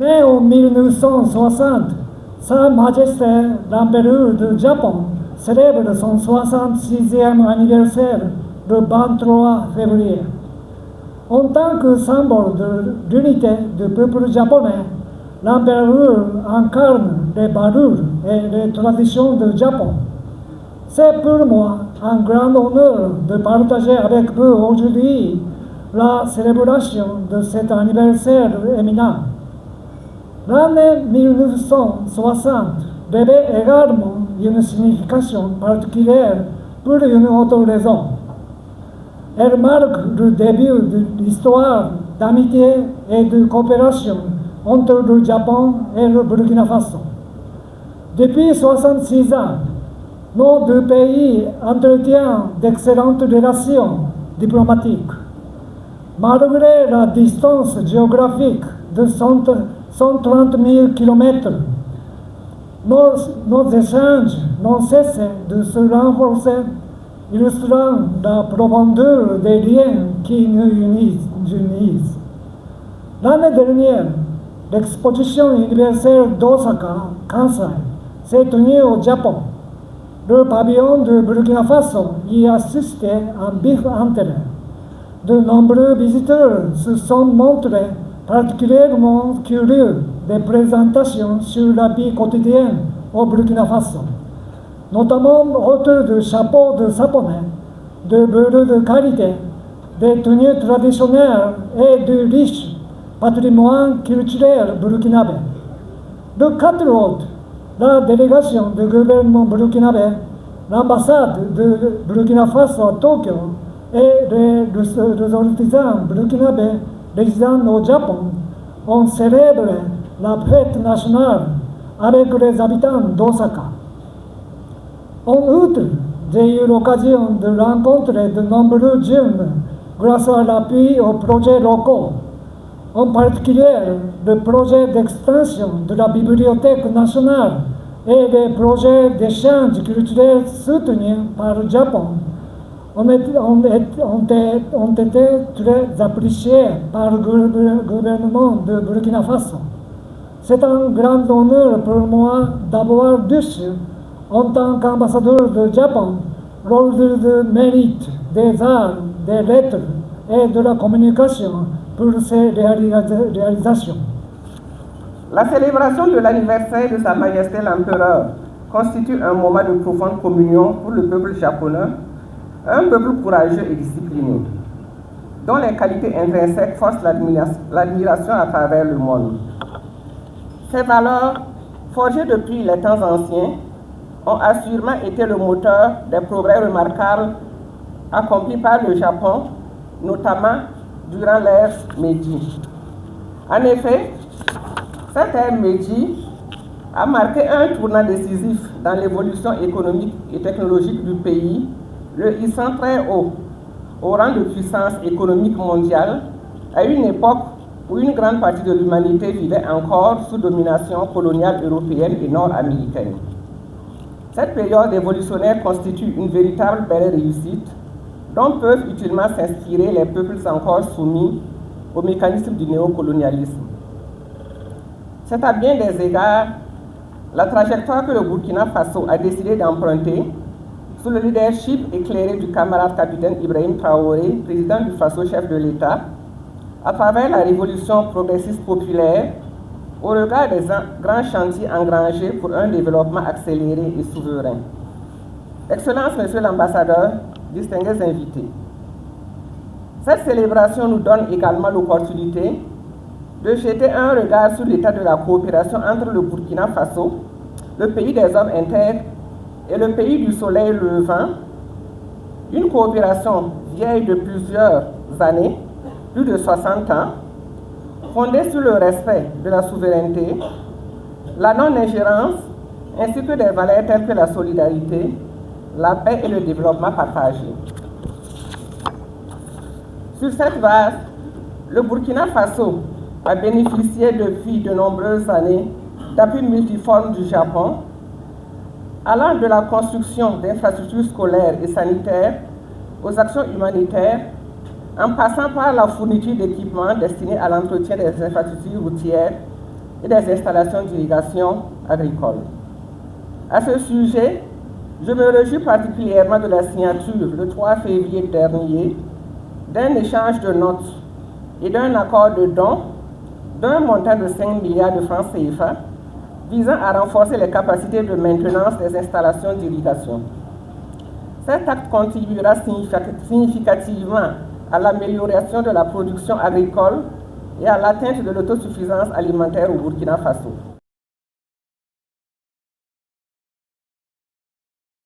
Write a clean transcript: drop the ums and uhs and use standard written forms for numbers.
Né en 1960, Sa Majesté l'Empereur du Japon célèbre son 66e anniversaire le 23 février. En tant que symbole de l'unité du peuple japonais, l'empereur incarne les valeurs et les traditions du Japon. C'est pour moi un grand honneur de partager avec vous aujourd'hui la célébration de cet anniversaire éminent. L'année 1960 revêt également une signification particulière pour une autre raison. Elle marque le début de l'histoire d'amitié et de coopération entre le Japon et le Burkina Faso. Depuis 66 ans, nos deux pays entretiennent d'excellentes relations diplomatiques. Malgré la distance géographique de 130 000 km, nos échanges n'ont cessé de se renforcer, illustrant la profondeur des liens qui nous unissent. L'année dernière, l'exposition universelle d'Osaka, Kansai, s'est tenue au Japon. Le pavillon de Burkina Faso y assistait en vif intérêt. De nombreux visiteurs se sont montrés particulièrement curieux des présentations sur la vie quotidienne au Burkina Faso, notamment autour de chapeaux de japonais, de beurre de qualité, des tenues traditionnelles et du riche patrimoine culturel burkinabé. De 4 autres, la délégation du gouvernement burkinabé, l'ambassade de Burkina Faso à Tokyo et les ressortissants burkinabés résidant au Japon ont célébré la fête nationale avec les habitants d'Osaka. En outre, j'ai eu l'occasion de rencontrer de nombreux jeunes grâce à l'appui aux projets locaux, en particulier le projet d'extension de la Bibliothèque nationale et les projets d'échange culturel soutenus par le Japon ont été très appréciés par le gouvernement de Burkina Faso. C'est un grand honneur pour moi d'avoir reçu, en tant qu'ambassadeur du Japon, l'ordre de mérite des arts, des lettres et de la communication pour ces réalisations. La célébration de l'anniversaire de Sa Majesté l'Empereur constitue un moment de profonde communion pour le peuple japonais, un peuple courageux et discipliné, dont les qualités intrinsèques forcent l'admiration à travers le monde. Ces valeurs, forgées depuis les temps anciens, ont assurément été le moteur des progrès remarquables accomplis par le Japon, notamment durant l'ère Meiji. En effet, cette ère Meiji a marqué un tournant décisif dans l'évolution économique et technologique du pays, le hissant très haut au rang de puissance économique mondiale à une époque où une grande partie de l'humanité vivait encore sous domination coloniale européenne et nord-américaine. Cette période évolutionnaire constitue une véritable belle réussite dont peuvent utilement s'inspirer les peuples encore soumis au mécanisme du néocolonialisme. C'est à bien des égards la trajectoire que le Burkina Faso a décidé d'emprunter sous le leadership éclairé du camarade capitaine Ibrahim Traoré, président du Faso, chef de l'État, à travers la révolution progressiste populaire, au regard des grands chantiers engrangés pour un développement accéléré et souverain. Excellences, Monsieur l'ambassadeur, distingués invités. Cette célébration nous donne également l'opportunité de jeter un regard sur l'état de la coopération entre le Burkina Faso, le pays des hommes intègres, et le pays du soleil levant, une coopération vieille de plusieurs années, plus de 60 ans, fondée sur le respect de la souveraineté, la non-ingérence, ainsi que des valeurs telles que la solidarité, la paix et le développement partagé. Sur cette base, le Burkina Faso a bénéficié depuis de nombreuses années d'appuis multiformes du Japon, allant de la construction d'infrastructures scolaires et sanitaires aux actions humanitaires, en passant par la fourniture d'équipements destinés à l'entretien des infrastructures routières, et des installations d'irrigation agricole. À ce sujet, je me réjouis particulièrement de la signature le 3 février dernier d'un échange de notes et d'un accord de dons d'un montant de 5 milliards de francs CFA visant à renforcer les capacités de maintenance des installations d'irrigation. Cet acte contribuera significativement à l'amélioration de la production agricole et à l'atteinte de l'autosuffisance alimentaire au Burkina Faso.